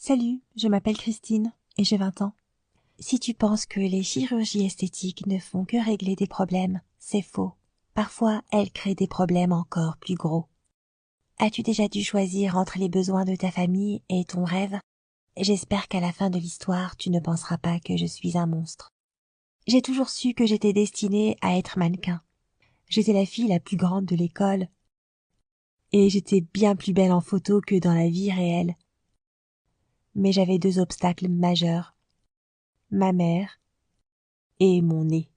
Salut, je m'appelle Christine et j'ai 20 ans. Si tu penses que les chirurgies esthétiques ne font que régler des problèmes, c'est faux. Parfois, elles créent des problèmes encore plus gros. As-tu déjà dû choisir entre les besoins de ta famille et ton rêve? J'espère qu'à la fin de l'histoire, tu ne penseras pas que je suis un monstre. J'ai toujours su que j'étais destinée à être mannequin. J'étais la fille la plus grande de l'école et j'étais bien plus belle en photo que dans la vie réelle. Mais j'avais 2 obstacles majeurs. Ma mère et mon nez.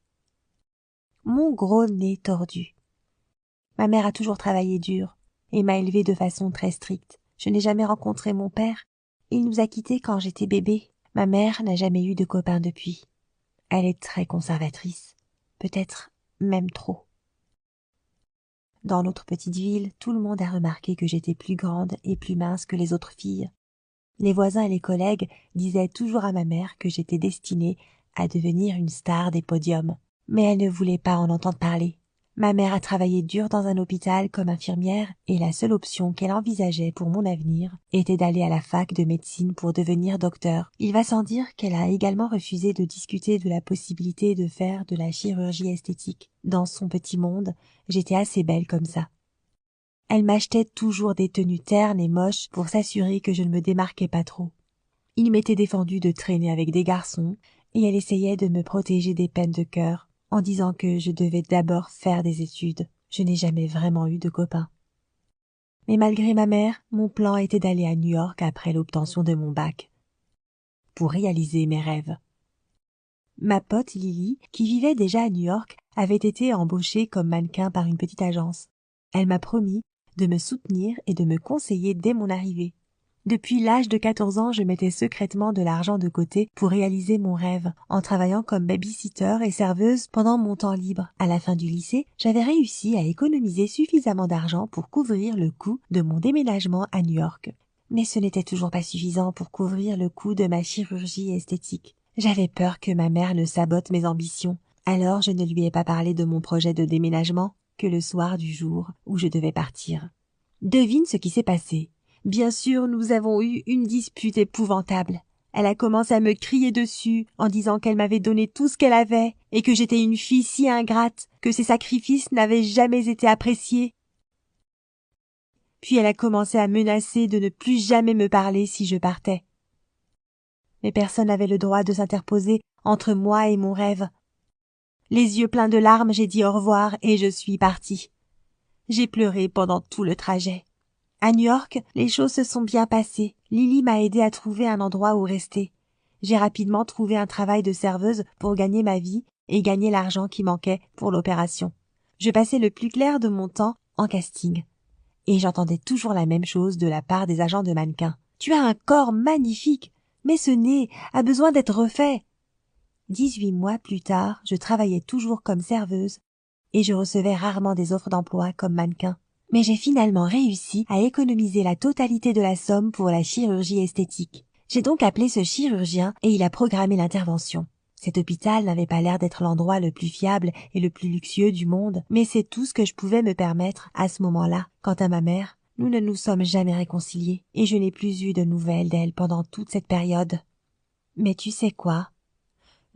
Mon gros nez tordu. Ma mère a toujours travaillé dur et m'a élevée de façon très stricte. Je n'ai jamais rencontré mon père. Il nous a quittés quand j'étais bébé. Ma mère n'a jamais eu de copain depuis. Elle est très conservatrice. Peut-être même trop. Dans notre petite ville, tout le monde a remarqué que j'étais plus grande et plus mince que les autres filles. Les voisins et les collègues disaient toujours à ma mère que j'étais destinée à devenir une star des podiums. Mais elle ne voulait pas en entendre parler. Ma mère a travaillé dur dans un hôpital comme infirmière et la seule option qu'elle envisageait pour mon avenir était d'aller à la fac de médecine pour devenir docteur. Il va sans dire qu'elle a également refusé de discuter de la possibilité de faire de la chirurgie esthétique. Dans son petit monde, j'étais assez belle comme ça. Elle m'achetait toujours des tenues ternes et moches pour s'assurer que je ne me démarquais pas trop. Il m'était défendu de traîner avec des garçons et elle essayait de me protéger des peines de cœur en disant que je devais d'abord faire des études. Je n'ai jamais vraiment eu de copain. Mais malgré ma mère, mon plan était d'aller à New York après l'obtention de mon bac, pour réaliser mes rêves. Ma pote Lily, qui vivait déjà à New York, avait été embauchée comme mannequin par une petite agence. Elle m'a promis de me soutenir et de me conseiller dès mon arrivée. Depuis l'âge de 14 ans, je mettais secrètement de l'argent de côté pour réaliser mon rêve, en travaillant comme baby-sitter et serveuse pendant mon temps libre. À la fin du lycée, j'avais réussi à économiser suffisamment d'argent pour couvrir le coût de mon déménagement à New York. Mais ce n'était toujours pas suffisant pour couvrir le coût de ma chirurgie esthétique. J'avais peur que ma mère ne sabote mes ambitions, alors je ne lui ai pas parlé de mon projet de déménagement que le soir du jour où je devais partir. Devine ce qui s'est passé. Bien sûr, nous avons eu une dispute épouvantable. Elle a commencé à me crier dessus en disant qu'elle m'avait donné tout ce qu'elle avait et que j'étais une fille si ingrate que ses sacrifices n'avaient jamais été appréciés. Puis elle a commencé à menacer de ne plus jamais me parler si je partais. Mais personne n'avait le droit de s'interposer entre moi et mon rêve. Les yeux pleins de larmes, j'ai dit au revoir et je suis partie. J'ai pleuré pendant tout le trajet. À New York, les choses se sont bien passées. Lily m'a aidé à trouver un endroit où rester. J'ai rapidement trouvé un travail de serveuse pour gagner ma vie et gagner l'argent qui manquait pour l'opération. Je passais le plus clair de mon temps en casting. Et j'entendais toujours la même chose de la part des agents de mannequins. « Tu as un corps magnifique, mais ce nez a besoin d'être refait. » 18 mois plus tard, je travaillais toujours comme serveuse et je recevais rarement des offres d'emploi comme mannequin. Mais j'ai finalement réussi à économiser la totalité de la somme pour la chirurgie esthétique. J'ai donc appelé ce chirurgien et il a programmé l'intervention. Cet hôpital n'avait pas l'air d'être l'endroit le plus fiable et le plus luxueux du monde, mais c'est tout ce que je pouvais me permettre à ce moment-là. Quant à ma mère, nous ne nous sommes jamais réconciliés et je n'ai plus eu de nouvelles d'elle pendant toute cette période. Mais tu sais quoi?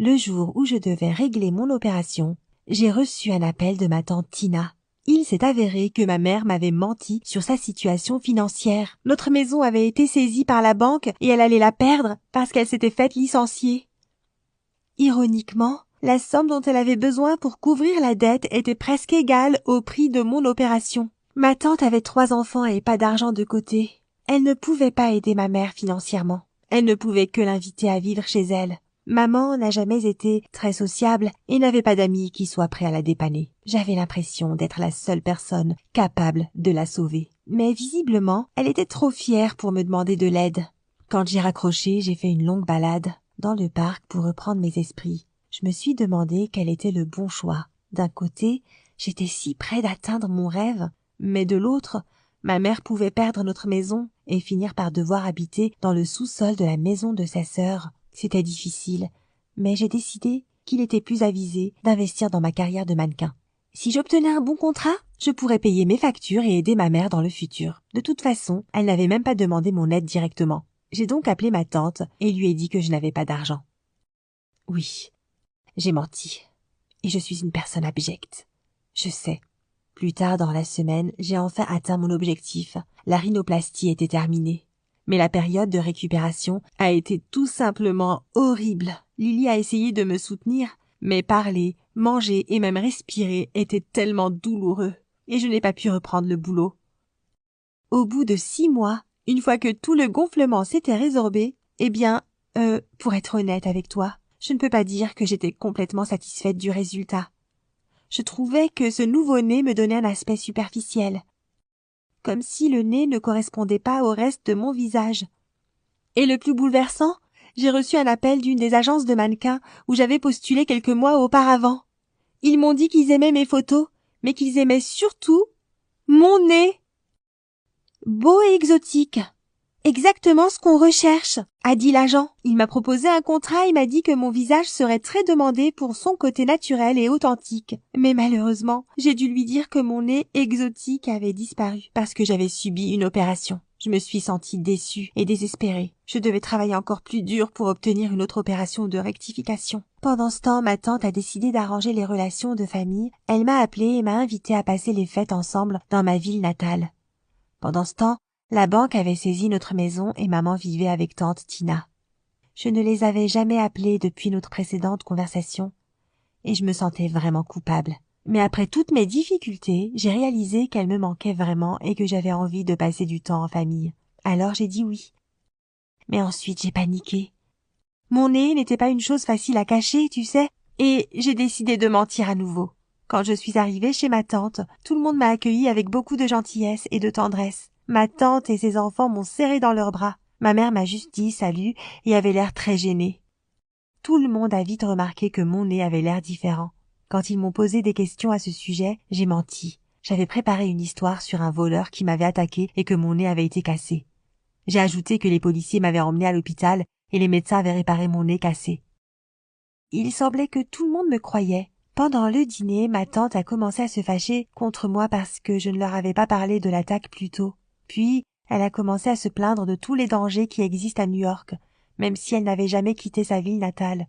Le jour où je devais régler mon opération, j'ai reçu un appel de ma tante Tina. Il s'est avéré que ma mère m'avait menti sur sa situation financière. Notre maison avait été saisie par la banque et elle allait la perdre parce qu'elle s'était faite licencier. Ironiquement, la somme dont elle avait besoin pour couvrir la dette était presque égale au prix de mon opération. Ma tante avait 3 enfants et pas d'argent de côté. Elle ne pouvait pas aider ma mère financièrement. Elle ne pouvait que l'inviter à vivre chez elle. Maman n'a jamais été très sociable et n'avait pas d'amis qui soient prêts à la dépanner. J'avais l'impression d'être la seule personne capable de la sauver. Mais visiblement, elle était trop fière pour me demander de l'aide. Quand j'ai raccroché, j'ai fait une longue balade dans le parc pour reprendre mes esprits. Je me suis demandé quel était le bon choix. D'un côté, j'étais si près d'atteindre mon rêve, mais de l'autre, ma mère pouvait perdre notre maison et finir par devoir habiter dans le sous-sol de la maison de sa sœur. C'était difficile, mais j'ai décidé qu'il était plus avisé d'investir dans ma carrière de mannequin. Si j'obtenais un bon contrat, je pourrais payer mes factures et aider ma mère dans le futur. De toute façon, elle n'avait même pas demandé mon aide directement. J'ai donc appelé ma tante et lui ai dit que je n'avais pas d'argent. Oui, j'ai menti. Et je suis une personne abjecte. Je sais. Plus tard dans la semaine, j'ai enfin atteint mon objectif. La rhinoplastie était terminée. Mais la période de récupération a été tout simplement horrible. Lily a essayé de me soutenir, mais parler, manger et même respirer était tellement douloureux. Et je n'ai pas pu reprendre le boulot. Au bout de 6 mois, une fois que tout le gonflement s'était résorbé, pour être honnête avec toi, je ne peux pas dire que j'étais complètement satisfaite du résultat. Je trouvais que ce nouveau nez me donnait un aspect superficiel, comme si le nez ne correspondait pas au reste de mon visage. Et le plus bouleversant, j'ai reçu un appel d'une des agences de mannequins où j'avais postulé quelques mois auparavant. Ils m'ont dit qu'ils aimaient mes photos, mais qu'ils aimaient surtout mon nez. Beau et exotique. Exactement ce qu'on recherche, a dit l'agent. Il m'a proposé un contrat et m'a dit que mon visage serait très demandé pour son côté naturel et authentique. Mais malheureusement, j'ai dû lui dire que mon nez exotique avait disparu parce que j'avais subi une opération. Je me suis sentie déçue et désespérée. Je devais travailler encore plus dur pour obtenir une autre opération de rectification. Pendant ce temps, ma tante a décidé d'arranger les relations de famille. Elle m'a appelée et m'a invitée à passer les fêtes ensemble dans ma ville natale. Pendant ce temps, la banque avait saisi notre maison et maman vivait avec tante Tina. Je ne les avais jamais appelées depuis notre précédente conversation et je me sentais vraiment coupable. Mais après toutes mes difficultés, j'ai réalisé qu'elles me manquaient vraiment et que j'avais envie de passer du temps en famille. Alors j'ai dit oui. Mais ensuite j'ai paniqué. Mon nez n'était pas une chose facile à cacher, tu sais, et j'ai décidé de mentir à nouveau. Quand je suis arrivée chez ma tante, tout le monde m'a accueillie avec beaucoup de gentillesse et de tendresse. Ma tante et ses enfants m'ont serré dans leurs bras. Ma mère m'a juste dit salut et avait l'air très gênée. Tout le monde a vite remarqué que mon nez avait l'air différent. Quand ils m'ont posé des questions à ce sujet, j'ai menti. J'avais préparé une histoire sur un voleur qui m'avait attaqué et que mon nez avait été cassé. J'ai ajouté que les policiers m'avaient emmené à l'hôpital et les médecins avaient réparé mon nez cassé. Il semblait que tout le monde me croyait. Pendant le dîner, ma tante a commencé à se fâcher contre moi parce que je ne leur avais pas parlé de l'attaque plus tôt. Puis, elle a commencé à se plaindre de tous les dangers qui existent à New York, même si elle n'avait jamais quitté sa ville natale.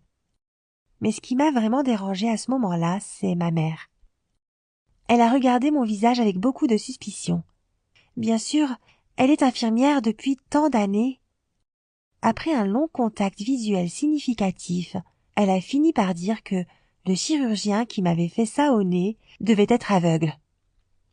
Mais ce qui m'a vraiment dérangée à ce moment-là, c'est ma mère. Elle a regardé mon visage avec beaucoup de suspicion. Bien sûr, elle est infirmière depuis tant d'années. Après un long contact visuel significatif, elle a fini par dire que le chirurgien qui m'avait fait ça au nez devait être aveugle.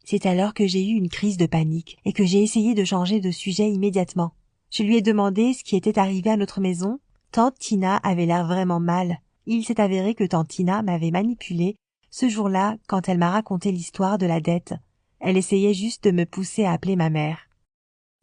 C'est alors que j'ai eu une crise de panique et que j'ai essayé de changer de sujet immédiatement. Je lui ai demandé ce qui était arrivé à notre maison. Tante Tina avait l'air vraiment mal. Il s'est avéré que tante Tina m'avait manipulée ce jour-là quand elle m'a raconté l'histoire de la dette. Elle essayait juste de me pousser à appeler ma mère.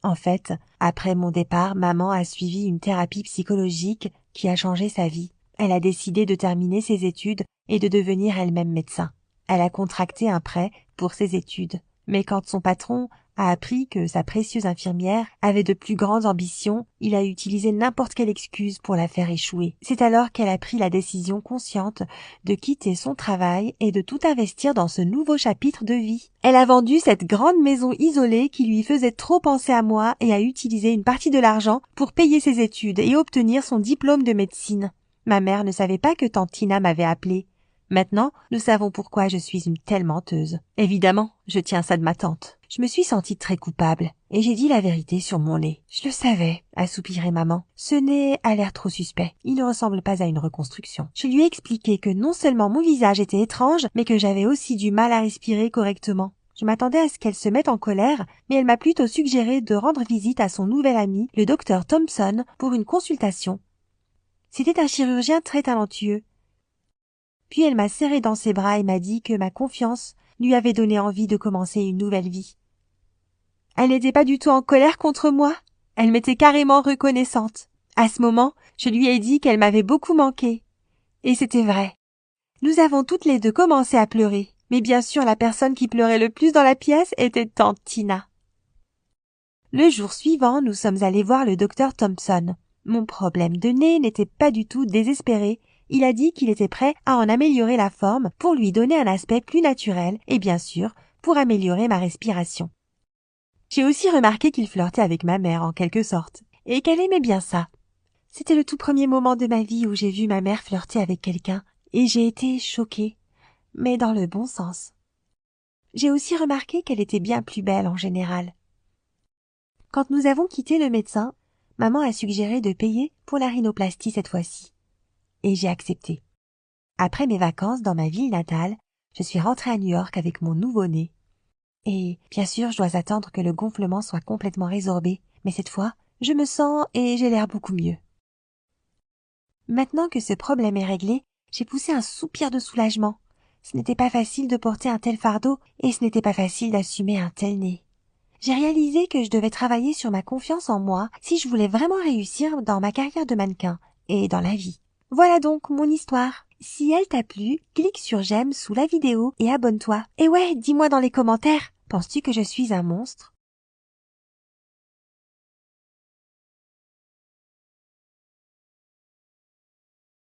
En fait, après mon départ, maman a suivi une thérapie psychologique qui a changé sa vie. Elle a décidé de terminer ses études et de devenir elle-même médecin. Elle a contracté un prêt pour ses études. Mais quand son patron a appris que sa précieuse infirmière avait de plus grandes ambitions, il a utilisé n'importe quelle excuse pour la faire échouer. C'est alors qu'elle a pris la décision consciente de quitter son travail et de tout investir dans ce nouveau chapitre de vie. Elle a vendu cette grande maison isolée qui lui faisait trop penser à moi et a utilisé une partie de l'argent pour payer ses études et obtenir son diplôme de médecine. Ma mère ne savait pas que tante Tina m'avait appelée. Maintenant, nous savons pourquoi je suis une telle menteuse. Évidemment, je tiens ça de ma tante. Je me suis sentie très coupable, et j'ai dit la vérité sur mon nez. Je le savais, a soupiré maman. Ce nez a l'air trop suspect. Il ne ressemble pas à une reconstruction. Je lui ai expliqué que non seulement mon visage était étrange, mais que j'avais aussi du mal à respirer correctement. Je m'attendais à ce qu'elle se mette en colère, mais elle m'a plutôt suggéré de rendre visite à son nouvel ami, le docteur Thompson, pour une consultation. C'était un chirurgien très talentueux. Puis elle m'a serré dans ses bras et m'a dit que ma confiance lui avait donné envie de commencer une nouvelle vie. Elle n'était pas du tout en colère contre moi, elle m'était carrément reconnaissante. À ce moment, je lui ai dit qu'elle m'avait beaucoup manqué. Et c'était vrai. Nous avons toutes les deux commencé à pleurer, mais bien sûr la personne qui pleurait le plus dans la pièce était tante Tina. Le jour suivant, nous sommes allés voir le docteur Thompson. Mon problème de nez n'était pas du tout désespéré. Il a dit qu'il était prêt à en améliorer la forme pour lui donner un aspect plus naturel et bien sûr pour améliorer ma respiration. J'ai aussi remarqué qu'il flirtait avec ma mère en quelque sorte. et qu'elle aimait bien ça. C'était le tout premier moment de ma vie où j'ai vu ma mère flirter avec quelqu'un, et j'ai été choquée, mais dans le bon sens. J'ai aussi remarqué qu'elle était bien plus belle en général. Quand nous avons quitté le médecin, maman a suggéré de payer pour la rhinoplastie cette fois-ci. Et j'ai accepté. Après mes vacances dans ma ville natale, je suis rentrée à New York avec mon nouveau-né. Et bien sûr, je dois attendre que le gonflement soit complètement résorbé, mais cette fois, je me sens et j'ai l'air beaucoup mieux. Maintenant que ce problème est réglé, j'ai poussé un soupir de soulagement. Ce n'était pas facile de porter un tel fardeau et ce n'était pas facile d'assumer un tel nez. J'ai réalisé que je devais travailler sur ma confiance en moi si je voulais vraiment réussir dans ma carrière de mannequin et dans la vie. Voilà donc mon histoire. Si elle t'a plu, clique sur j'aime sous la vidéo et abonne-toi. Et ouais, dis-moi dans les commentaires, penses-tu que je suis un monstre ?